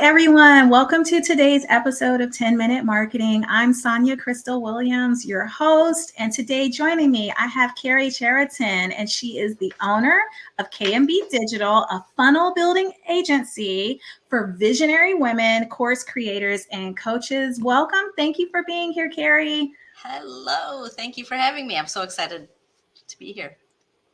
everyone. Welcome to today's episode of 10 Minute Marketing. I'm Sonja Crystal Williams, your host. And today joining me, I have Karrie Chariton, and she is the owner of KMB Digital, a funnel building agency for visionary women, course creators, and coaches. Welcome. Thank you for being here, Karrie. Hello. Thank you for having me. I'm so excited to be here.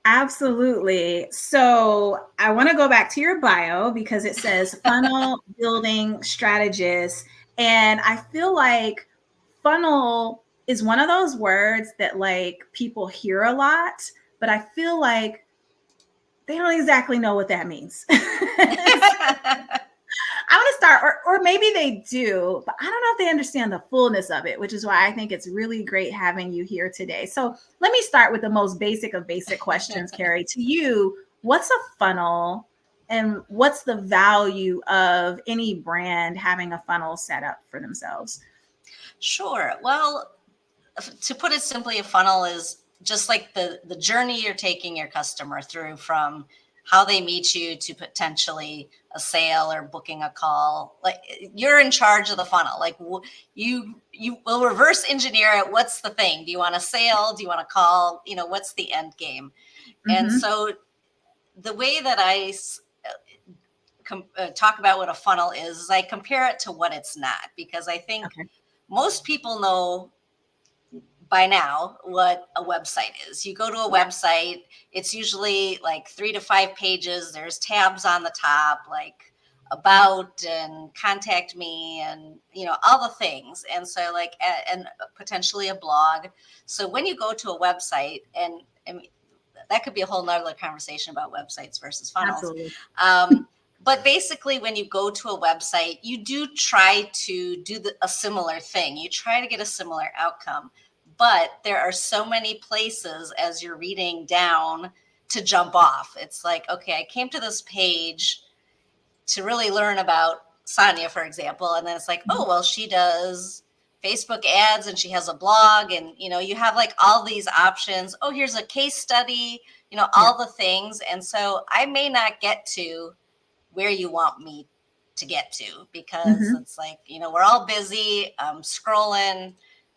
Absolutely. So I want to go back to your bio because it says funnel building strategist. And I feel like funnel is one of those words that like people hear a lot, but I feel like they don't exactly know what that means. I want to start, or maybe they do, but I don't know if they understand the fullness of it, which is why I think it's really great having you here today. So let me start with the most basic of basic questions, Karrie. To you, what's a funnel and what's the value of any brand having a funnel set up for themselves? Sure. Well, to put it simply, a funnel is just like the journey you're taking your customer through from how they meet you to potentially a sale or booking a call. Like you're in charge of the funnel. Like you will reverse engineer it. What's the thing? Do you want a sale? Do you want a call? You know, what's the end game? Mm-hmm. And so the way that I talk about what a funnel is I compare it to what it's not, because I think most people know by now what a website is. You go to a website, it's usually like 3 to 5 pages. There's tabs on the top, like about and contact me and, you know, all the things. And so like, and potentially a blog. So when you go to a website, and I mean, that could be a whole nother conversation about websites versus funnels. Absolutely. But basically, when you go to a website, you do try to do a similar thing. You try to get a similar outcome. But there are so many places as you're reading down to jump off. It's like, okay, I came to this page to really learn about Sonja, for example. And then it's like, oh, well, she does Facebook ads and she has a blog. And, you know, you have like all these options. Oh, here's a case study, you know, all the things. And so I may not get to where you want me to get to, because it's like, you know, we're all busy scrolling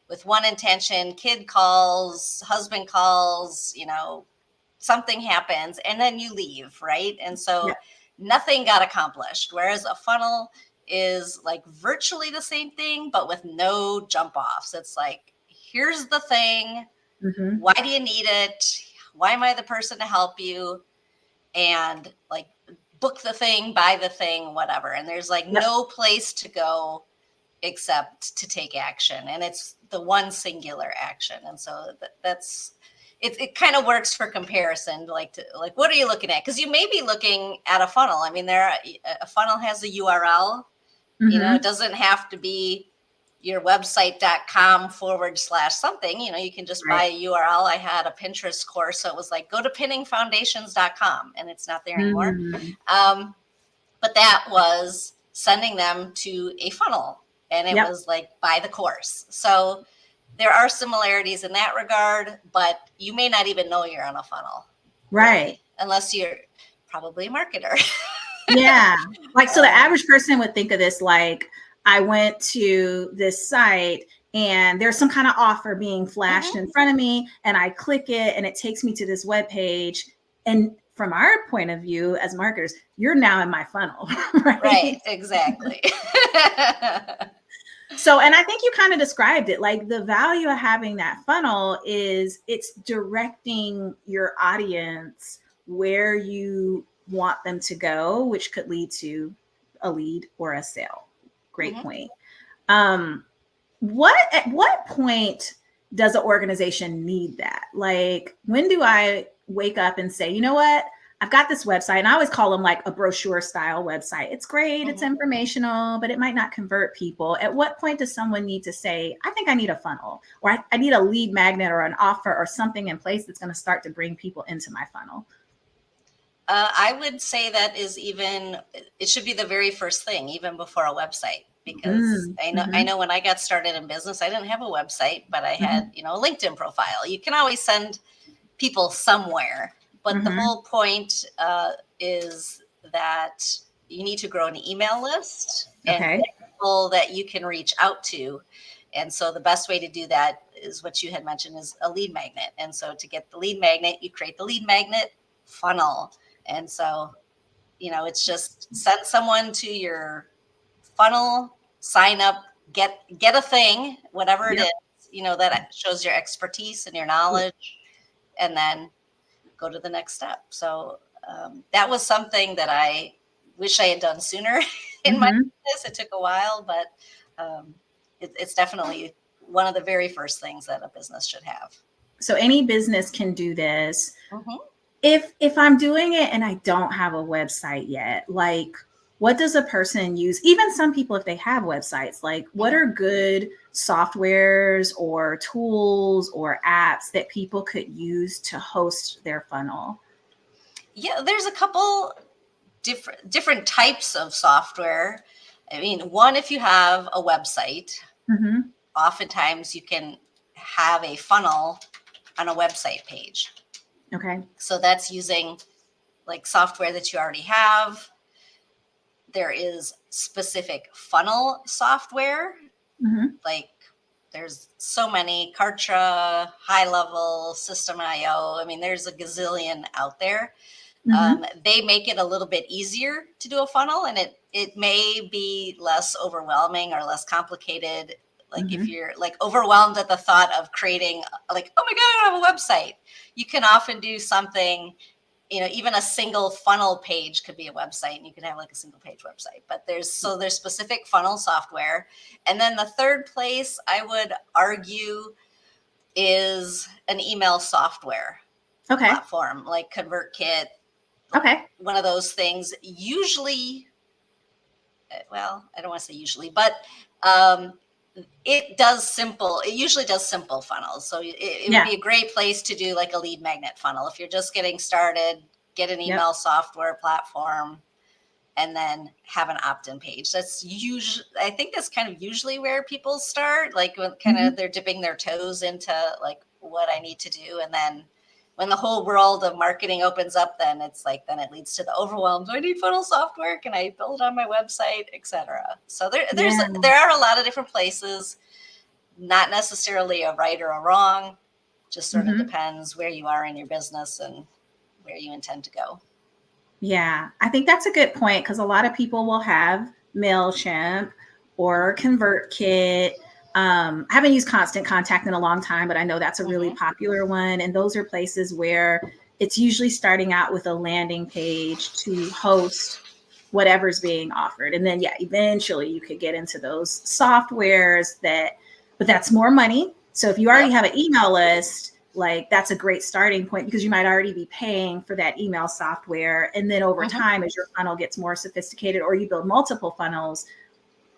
with one intention. Kid calls, husband calls, you know, something happens, and then you leave, right? And so nothing got accomplished. Whereas a funnel is like virtually the same thing, but with no jump offs. It's like, here's the thing. Why do you need it? Why am I the person to help you? And like, book the thing, buy the thing, whatever. And there's like no place to go except to take action. And it's the one singular action. And so that's, it kind of works for comparison, like what are you looking at? Because you may be looking at a funnel. I mean, a funnel has a URL, you know, it doesn't have to be your website.com/something, you know, you can just buy a URL. I had a Pinterest course, so it was like, go to pinningfoundations.com, and it's not there anymore. But that was sending them to a funnel, and it was like, buy the course. So there are similarities in that regard, but you may not even know you're on a funnel. Right. Unless you're probably a marketer. Yeah. Like, so the average person would think of this like, I went to this site and there's some kind of offer being flashed in front of me, and I click it and it takes me to this web page. And from our point of view as marketers, you're now in my funnel, right? Right, exactly. So, and I think you kind of described it, like the value of having that funnel is it's directing your audience where you want them to go, which could lead to a lead or a sale. Great point. At what point does an organization need that? Like, when do I wake up and say, you know what, I've got this website, and I always call them like a brochure style website. It's great, it's informational, but it might not convert people. At what point does someone need to say, I think I need a funnel, or I need a lead magnet or an offer or something in place that's going to start to bring people into my funnel? I would say that it should be the very first thing, even before a website, because I know when I got started in business, I didn't have a website, but I had, you know, a LinkedIn profile. You can always send people somewhere, but the whole point is that you need to grow an email list and Okay. get people that you can reach out to. And so the best way to do that is what you had mentioned, is a lead magnet. And so to get the lead magnet, you create the lead magnet funnel. And so, it's just send someone to your funnel, sign up, get a thing, whatever it Yep. is, that shows your expertise and your knowledge, and then go to the next step. So that was something that I wish I had done sooner in my business. It took a while, but it's definitely one of the very first things that a business should have. So any business can do this. Mm-hmm. If I'm doing it and I don't have a website yet, like what does a person use? Even some people, if they have websites, like what are good softwares or tools or apps that people could use to host their funnel? Yeah, there's a couple different types of software. I mean, one, if you have a website, oftentimes you can have a funnel on a website page. Okay. So that's using like software that you already have. There is specific funnel software. Like there's so many, Kartra, High Level, System.io. I mean, there's a gazillion out there. They make it a little bit easier to do a funnel, and it may be less overwhelming or less complicated. Like if you're like overwhelmed at the thought of creating, like, oh my God, I don't have a website, you can often do something, even a single funnel page could be a website, and you can have like a single page website. But there's specific funnel software. And then the third place I would argue is an email software platform like ConvertKit. Okay. One of those things, usually, well, I don't want to say usually, but it usually does simple funnels. So it would be a great place to do like a lead magnet funnel. If you're just getting started, get an email software platform, and then have an opt-in page. That's usually, I think that's kind of usually where people start, like when kind of they're dipping their toes into like what I need to do. And then when the whole world of marketing opens up, then it's like, then it leads to the overwhelm. Do I need funnel software? Can I build on my website, etc.? So there are a lot of different places, not necessarily a right or a wrong, just sort of depends where you are in your business and where you intend to go. Yeah, I think that's a good point, because a lot of people will have MailChimp or ConvertKit. I haven't used Constant Contact in a long time, but I know that's a really popular one. And those are places where it's usually starting out with a landing page to host whatever's being offered. And then, eventually you could get into those softwares but that's more money. So if you already have an email list, like that's a great starting point, because you might already be paying for that email software. And then over time, as your funnel gets more sophisticated or you build multiple funnels,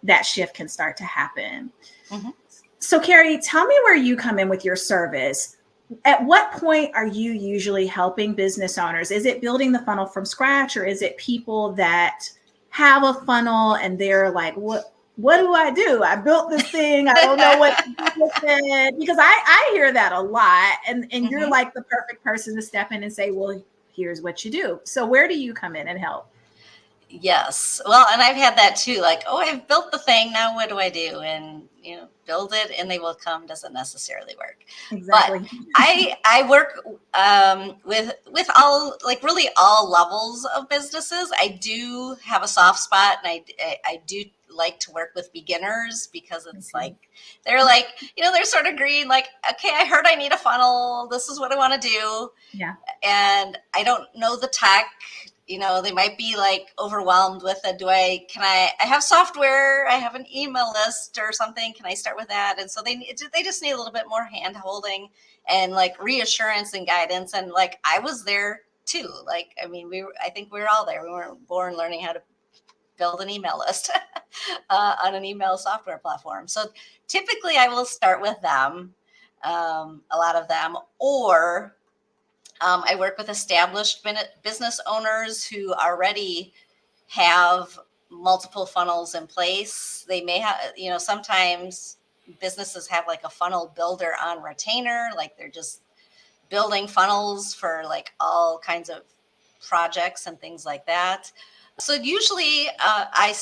that shift can start to happen. So Karrie, tell me where you come in with your service. At what point are you usually helping business owners? Is it building the funnel from scratch, or is it people that have a funnel and they're like, what do I do? I built this thing. I don't know what to do with it. Because I hear that a lot. And you're like the perfect person to step in and say, well, here's what you do. So where do you come in and help? Yes. Well, and I've had that too. Like, oh, I've built the thing. Now what do I do? And, build it and they will come doesn't necessarily work. Exactly. But I work with all, like really all levels of businesses. I do have a soft spot, and I do like to work with beginners, because it's like, they're like, they're sort of green, like, okay, I heard I need a funnel. This is what I want to do. Yeah. And I don't know the tech. They might be like overwhelmed with it. I have software, I have an email list or something. Can I start with that? And so they just need a little bit more hand holding and like reassurance and guidance. And like, I was there too. Like, I mean, I think we were all there. We weren't born learning how to build an email list on an email software platform. So typically I will start with them, a lot of them, or I work with established business owners who already have multiple funnels in place. They may have, sometimes businesses have like a funnel builder on retainer, like they're just building funnels for like all kinds of projects and things like that. So usually I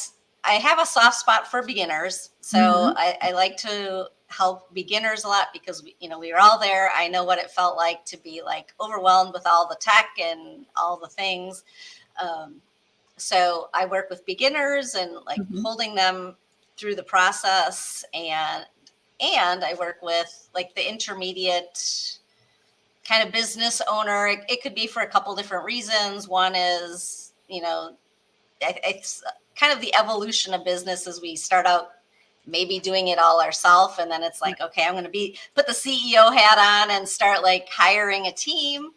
have a soft spot for beginners. So I like to help beginners a lot because we were all there. I know what it felt like to be like overwhelmed with all the tech and all the things. So I work with beginners and like holding them through the process, and I work with like the intermediate kind of business owner. It could be for a couple different reasons. One is, it's kind of the evolution of business as we start out maybe doing it all ourselves, and then it's like, okay, I'm going to put the CEO hat on and start like hiring a team.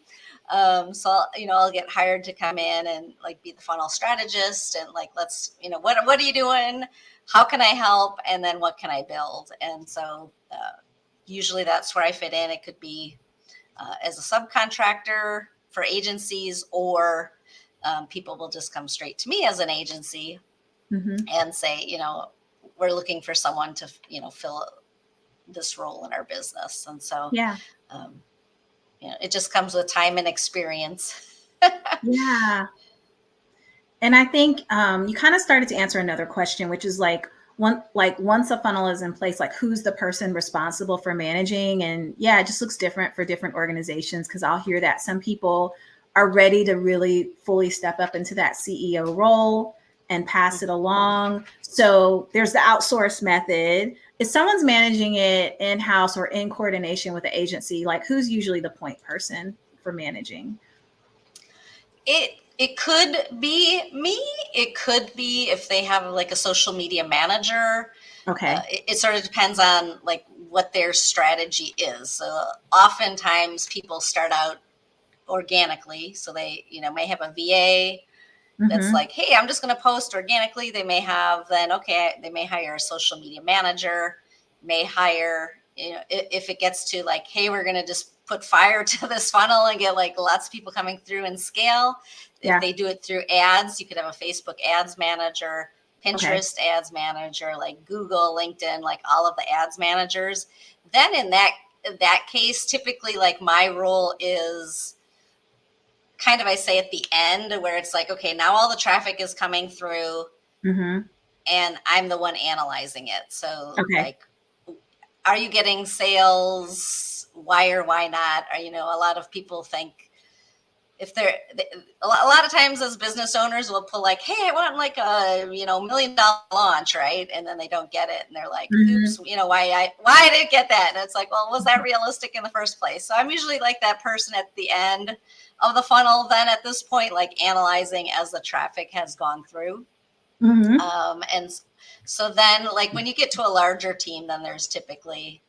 So I'll get hired to come in and like be the funnel strategist and like, let's, what are you doing? How can I help? And then what can I build? And so usually that's where I fit in. It could be as a subcontractor for agencies, or people will just come straight to me as an agency and say, we're looking for someone to, fill this role in our business. And so, it just comes with time and experience. Yeah. And I think you kind of started to answer another question, which is once a funnel is in place, like who's the person responsible for managing? And it just looks different for different organizations, because I'll hear that some people are ready to really fully step up into that CEO role and pass it along. So there's the outsource method. If someone's managing it in-house or in coordination with the agency, like who's usually the point person for managing? It could be me. It could be if they have like a social media manager. Okay. It sort of depends on like what their strategy is. So oftentimes people start out organically. So they, may have a VA that's like, hey, I'm just going to post organically. They may have they may hire a social media manager, may hire, if it gets to like, hey, we're going to just put fire to this funnel and get like lots of people coming through and scale. If they do it through ads, you could have a Facebook ads manager, Pinterest ads manager, like Google, LinkedIn, like all of the ads managers. Then in that case, typically like my role is kind of, I say at the end, where it's like, okay, now all the traffic is coming through and I'm the one analyzing it. So like, are you getting sales? Why or why not? Or, a lot of people think if a lot of times as business owners will pull like, hey, I want like a, $1 million launch, right? And then they don't get it. And they're like, oops, why I didn't get that? And it's like, well, was that realistic in the first place? So I'm usually like that person at the end of the funnel, then at this point, like analyzing as the traffic has gone through. And so then like when you get to a larger team, then there's typically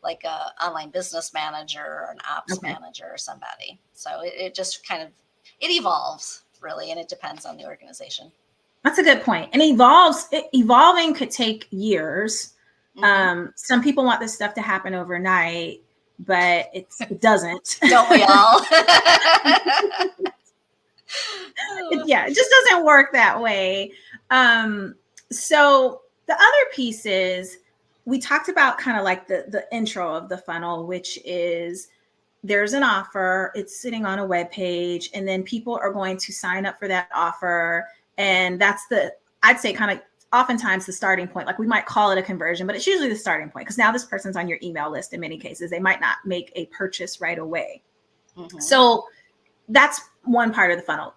like a online business manager or an ops manager or somebody. So it just kind of, it evolves really. And it depends on the organization. That's a good point. And evolving could take years. Some people want this stuff to happen overnight, but it doesn't. Don't we all? It just doesn't work that way. So the other piece is, we talked about kind of like the intro of the funnel, which is there's an offer, it's sitting on a web page, and then people are going to sign up for that offer. And that's I'd say kind of oftentimes the starting point. Like we might call it a conversion, but it's usually the starting point, because now this person's on your email list. In many cases, they might not make a purchase right away. So that's one part of the funnel.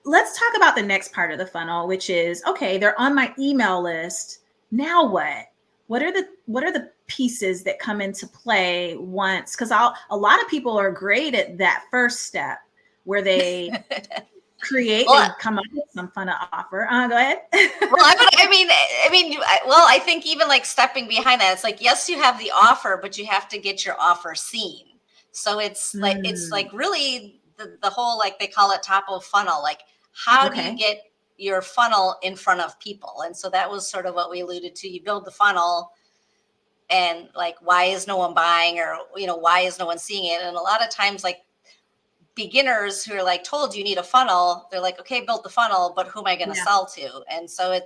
Let's talk about the next part of the funnel, which is, okay, they're on my email list. Now what? What are the pieces that come into play once? Because a lot of people are great at that first step where they they come up with some fun offer. Go ahead. I think even like stepping behind that, it's like, yes, you have the offer, but you have to get your offer seen. So it's like really the whole, like they call it top of funnel. Like how do you get your funnel in front of people? And so that was sort of what we alluded to. You build the funnel and like, why is no one buying, or, why is no one seeing it? And a lot of times like beginners who are like told you need a funnel, they're like, okay, built the funnel, but who am I going to sell to? And so it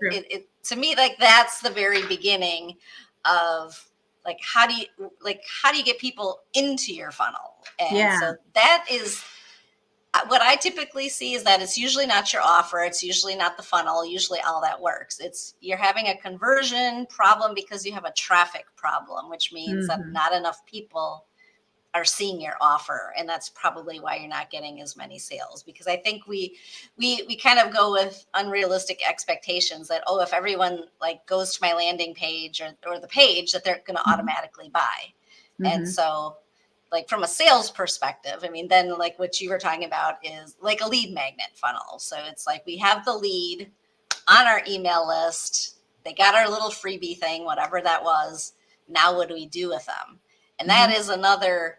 to me, like that's the very beginning of like, how do you get people into your funnel? And so that is, what I typically see is that it's usually not your offer. It's usually not the funnel. Usually all that works. It's you're having a conversion problem because you have a traffic problem, which means that not enough people are seeing your offer. And that's probably why you're not getting as many sales, because I think we kind of go with unrealistic expectations that, oh, if everyone like goes to my landing page or the page, that they're going to automatically buy. And so like from a sales perspective, I mean, then like what you were talking about is like a lead magnet funnel. So it's like we have the lead on our email list. They got our little freebie thing, whatever that was. Now what do we do with them? And that is another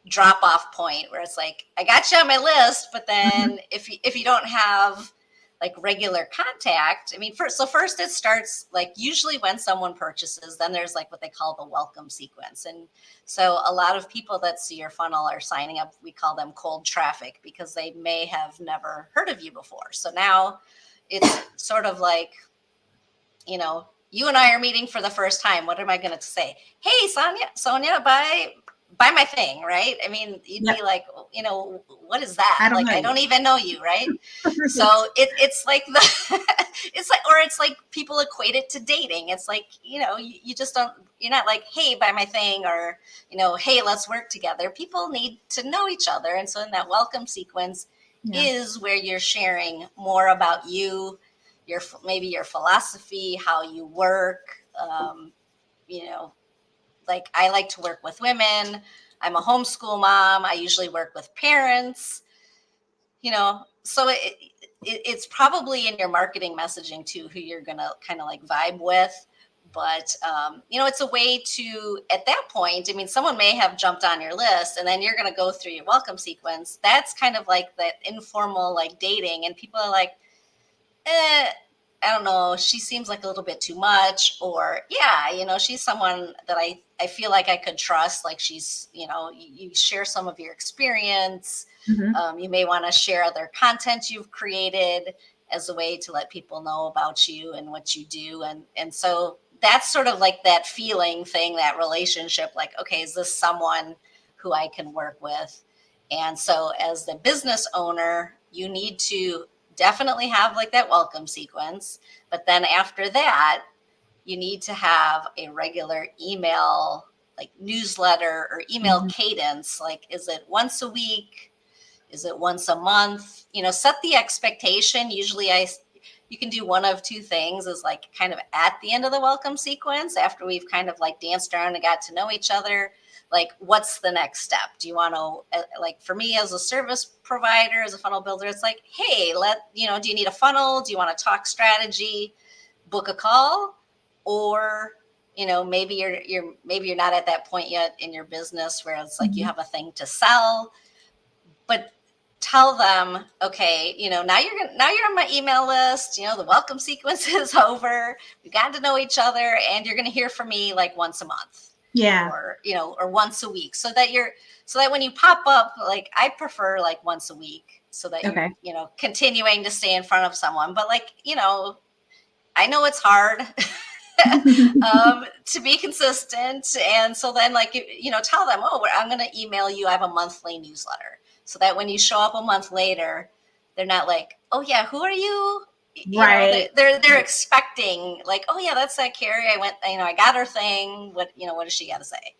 drop off point where it's like, I got you on my list, but then if you don't have like regular contact, I mean, first it starts like usually when someone purchases, then there's like what they call the welcome sequence. And so a lot of people that see your funnel are signing up. We call them cold traffic because they may have never heard of you before. So now it's sort of like, you know, you and I are meeting for the first time. What am I going to say? Hey, Sonja, buy my thing, right? I mean, you'd be like, you know, what is that? I don't even know you, right? So it's like it's like people equate it to dating. It's like, you know, you just don't, you're not like, hey, buy my thing, or, you know, hey, let's work together. People need to know each other. And so in that welcome sequence is where you're sharing more about you, maybe your philosophy, how you work. You know, like I like to work with women. I'm a homeschool mom. I usually work with parents, you know, so it's probably in your marketing messaging too, who you're going to kind of like vibe with. But, you know, it's a way to, at that point, I mean, someone may have jumped on your list and then you're going to go through your welcome sequence. That's kind of like that informal, like dating. And people are like, I don't know, she seems like a little bit too much, or yeah, you know, she's someone that I feel like I could trust. Like she's, you know, you share some of your experience. You may want to share other content you've created as a way to let people know about you and what you do. And so that's sort of like that feeling thing, that relationship, like, okay, is this someone who I can work with? And so as the business owner, you need to definitely have like that welcome sequence. But then after that, you need to have a regular email, like newsletter or email cadence. Like, is it once a week? Is it once a month? You know, set the expectation. Usually you can do one of two things, is like kind of at the end of the welcome sequence, after we've kind of like danced around and got to know each other, like what's the next step? Do you want to, like for me as a service provider, as a funnel builder, it's like, hey, do you need a funnel? Do you want to talk strategy? Book a call? Or, you know, maybe you're not at that point yet in your business where it's like you have a thing to sell, but tell them, okay, you know, now you're on my email list, you know, the welcome sequence is over. We've gotten to know each other, and you're going to hear from me like once a month. Or, you know, or once a week, so that when you pop up, like I prefer like once a week, so that you're, you know, continuing to stay in front of someone. But like, you know, I know it's hard to be consistent. And so then like, you know, tell them, oh, I'm going to email you. I have a monthly newsletter, so that when you show up a month later, they're not like, oh yeah, who are you? You know, they're expecting like, oh yeah, that's that Karrie. I got her thing. What does she got to say?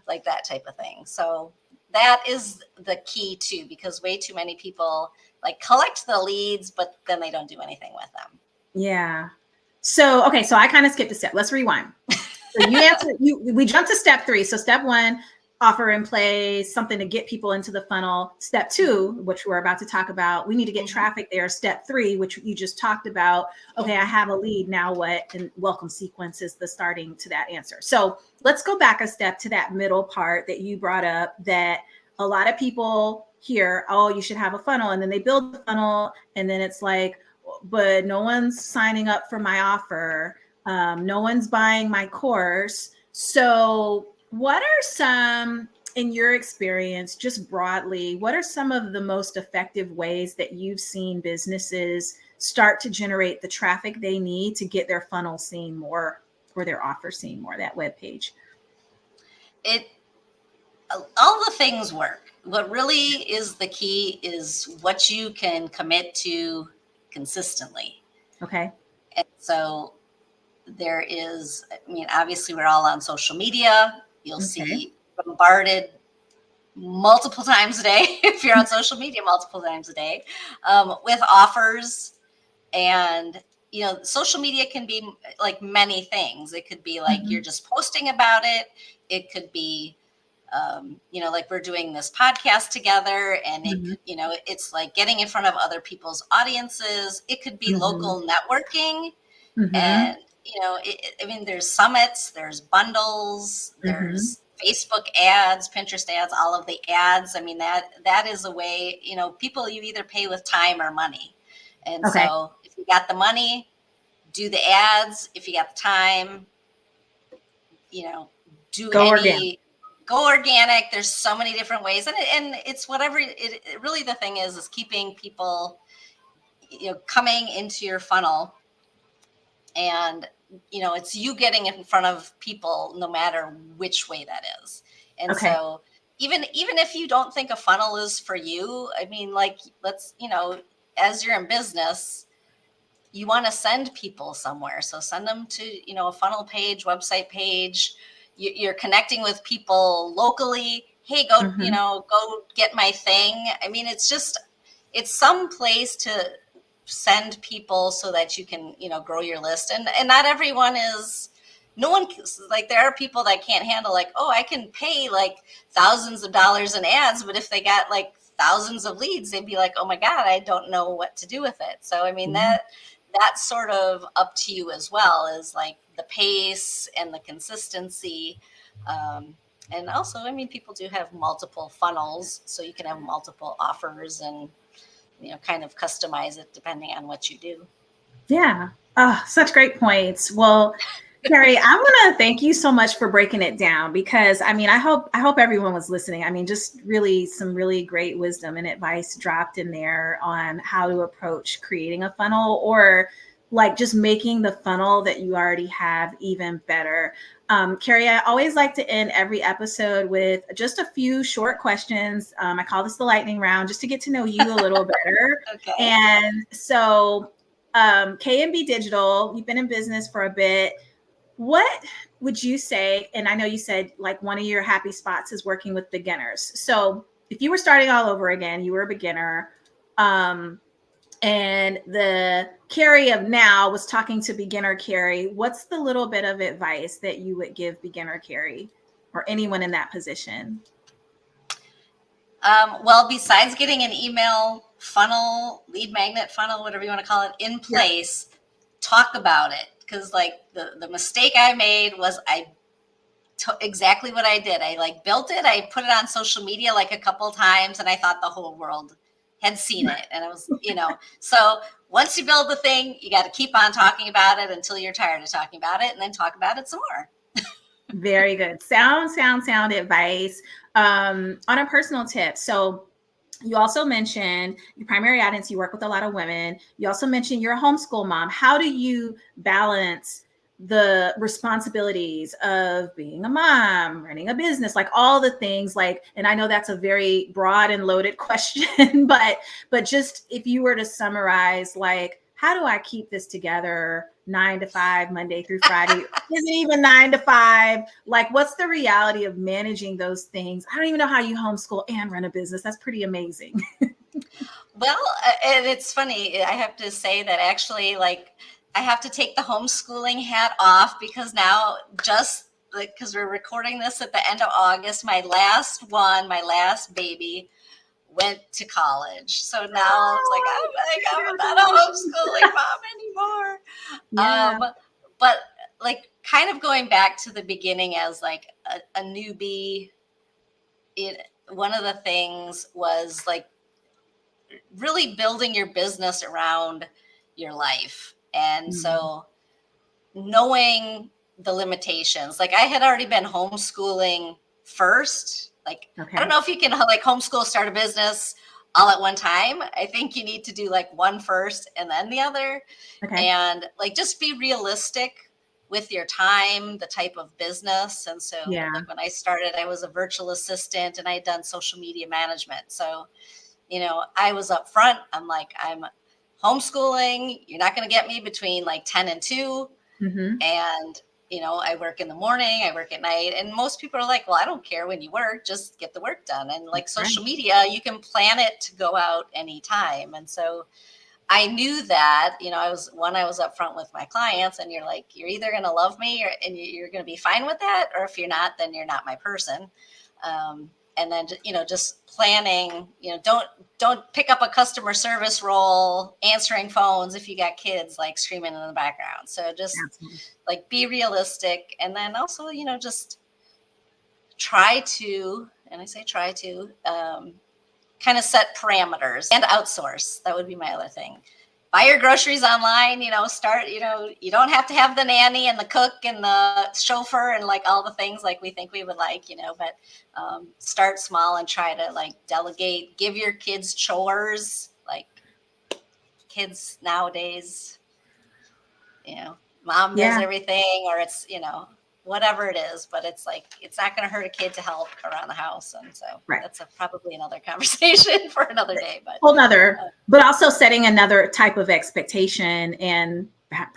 Like that type of thing. So that is the key too, because way too many people like collect the leads, but then they don't do anything with them. Yeah. So, okay. So I kind of skipped a step. Let's rewind. So we jumped to step 3. So step 1, offer in place, something to get people into the funnel. Step 2, which we're about to talk about, we need to get traffic there. Step 3, which you just talked about. Okay, I have a lead. Now what? And welcome sequence is the starting to that answer. So let's go back a step to that middle part that you brought up, that a lot of people hear, oh, you should have a funnel. And then they build the funnel. And then it's like, but no one's signing up for my offer. No one's buying my course. So what are some, in your experience, just broadly, what are some of the most effective ways that you've seen businesses start to generate the traffic they need to get their funnel seen more, or their offer seen more, that web page? All the things work. what really is the key is what you can commit to consistently. Okay. And so there is, I mean, obviously we're all on social media. You'll see bombarded multiple times a day if you're on social media multiple times a day with offers. And social media can be like many things. It could be like you're just posting about it. It could be like we're doing this podcast together, and it could, it's like getting in front of other people's audiences. It could be local networking, and I mean, there's summits, there's bundles, there's Facebook ads, Pinterest ads, all of the ads. I mean, that is a way, people, you either pay with time or money. And so if you got the money, do the ads. If you got the time, go organic. There's so many different ways. And it's whatever it really, the thing is keeping people, coming into your funnel, and, it's you getting in front of people no matter which way that is. And so even if you don't think a funnel is for you, I mean, like, let's, as you're in business, you want to send people somewhere. So send them to, a funnel page, website page. You're connecting with people locally. Hey, go, go get my thing. I mean, it's some place to send people so that you can, grow your list. And not everyone is, no one, like, there are people that can't handle, like, oh, I can pay like thousands of dollars in ads, but if they got like thousands of leads, they'd be like, oh my God, I don't know what to do with it. So, I mean, that's sort of up to you as well, as like the pace and the consistency. And also, I mean, people do have multiple funnels, so you can have multiple offers and, kind of customize it depending on what you do. Yeah. Oh, such great points. Well, Karrie, I want to thank you so much for breaking it down, because I mean, I hope everyone was listening. I mean, just really some really great wisdom and advice dropped in there on how to approach creating a funnel, or like just making the funnel that you already have even better. Karrie, I always like to end every episode with just a few short questions. I call this the lightning round, just to get to know you a little better. And so KMB Digital, you've been in business for a bit. What would you say, and I know you said like one of your happy spots is working with beginners. So if you were starting all over again, you were a beginner, and the Karrie of now was talking to Beginner-Karrie, what's the little bit of advice that you would give Beginner-Karrie or anyone in that position? Well, besides getting an email funnel, lead magnet funnel, whatever you want to call it, in place, talk about it. Because like the mistake I made was exactly what I did. I like built it. I put it on social media like a couple times, and I thought the whole world had seen it. And it was, so once you build the thing, you got to keep on talking about it until you're tired of talking about it, and then talk about it some more. Very good. Sound advice. On a personal tip. So you also mentioned your primary audience, you work with a lot of women. You also mentioned you're a homeschool mom. How do you balance the responsibilities of being a mom, running a business, like all the things, like, and I know that's a very broad and loaded question, but just if you were to summarize, like, how do I keep this together 9 to 5, Monday through Friday? Is it even 9 to 5? Like, what's the reality of managing those things? I don't even know how you homeschool and run a business. That's pretty amazing. Well, and it's funny. I have to say that actually, like, I have to take the homeschooling hat off, because now, just because we're recording this at the end of August, my last baby went to college. So now it's like, oh my God, I'm not a homeschooling mom anymore. But like, kind of going back to the beginning as like a newbie, one of the things was like really building your business around your life. And so knowing the limitations, like I had already been homeschooling first. Like, I don't know if you can like homeschool, start a business all at one time. I think you need to do like one first and then the other. And like, just be realistic with your time, the type of business. And so like when I started, I was a virtual assistant and I had done social media management. So, you know, I was up front. I'm like, I'm homeschooling. You're not going to get me between like 10 and 2. And, you know, I work in the morning, I work at night. And most people are like, well, I don't care when you work, just get the work done. And like social media, you can plan it to go out anytime. And so I knew that, you know, I was up front with my clients, and you're like, you're either going to love me and you're going to be fine with that. Or if you're not, then you're not my person. And then, you know, just planning, you know, don't pick up a customer service role, answering phones if you got kids like screaming in the background. So just like be realistic. And then also, you know, just try to, and I say try to, kind of set parameters and outsource. That would be my other thing. Buy your groceries online, you know, start, you know, you don't have to have the nanny and the cook and the chauffeur and like all the things like we think we would like, you know, but start small and try to like delegate, give your kids chores. Like kids nowadays, you know, mom does everything, or it's, you know, whatever it is, but it's like, it's not going to hurt a kid to help around the house. And so that's probably another conversation for another day, but whole nother, but also setting another type of expectation and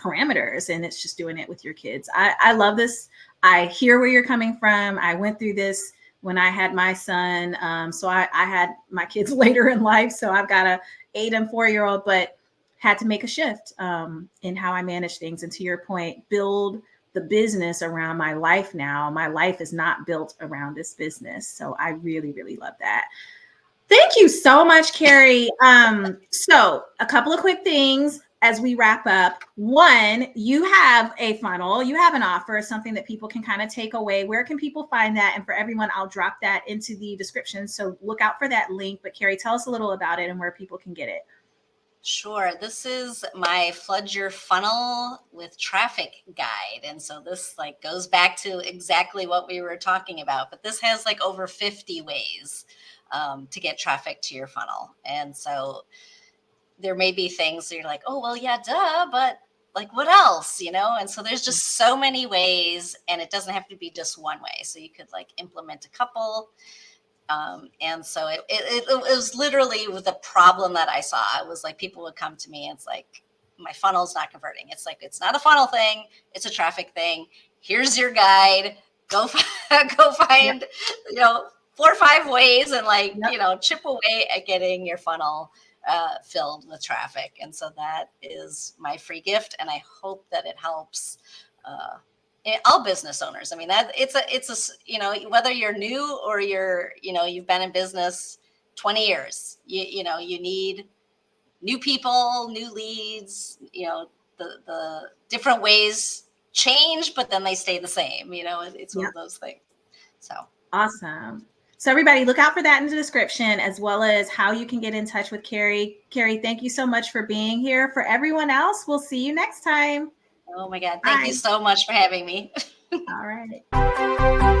parameters. And it's just doing it with your kids. I love this. I hear where you're coming from. I went through this when I had my son. So I had my kids later in life. So I've got a 8 and 4-year-old, but had to make a shift in how I manage things. And to your point, build the business around my life now. My life is not built around this business. So I really, really love that. Thank you so much, Karrie. So a couple of quick things as we wrap up. One, you have a funnel, you have an offer, something that people can kind of take away. Where can people find that? And for everyone, I'll drop that into the description. So look out for that link. But Karrie, tell us a little about it and where people can get it. Sure. This is my Flood Your Funnel with Traffic guide. And so this like goes back to exactly what we were talking about, but this has like over 50 ways to get traffic to your funnel. And so there may be things that you're like, oh, well, yeah, duh, but like what else, you know? And so there's just so many ways, and it doesn't have to be just one way. So you could like implement a couple. And so it was literally with the problem that I saw. It was like people would come to me and it's like, my funnel's not converting. It's like, it's not a funnel thing. It's a traffic thing. Here's your guide. Go find, you know, 4 or 5 ways and like, you know, chip away at getting your funnel filled with traffic. And so that is my free gift. And I hope that it helps all business owners. I mean, that it's a, you know, whether you're new or you're, you know, you've been in business 20 years, you know, you need new people, new leads, you know, the different ways change, but then they stay the same, you know, it's one of those things. So awesome. So everybody look out for that in the description, as well as how you can get in touch with Karrie. Karrie, thank you so much for being here. For everyone else, we'll see you next time. Oh my God. Thank you so much for having me. All right.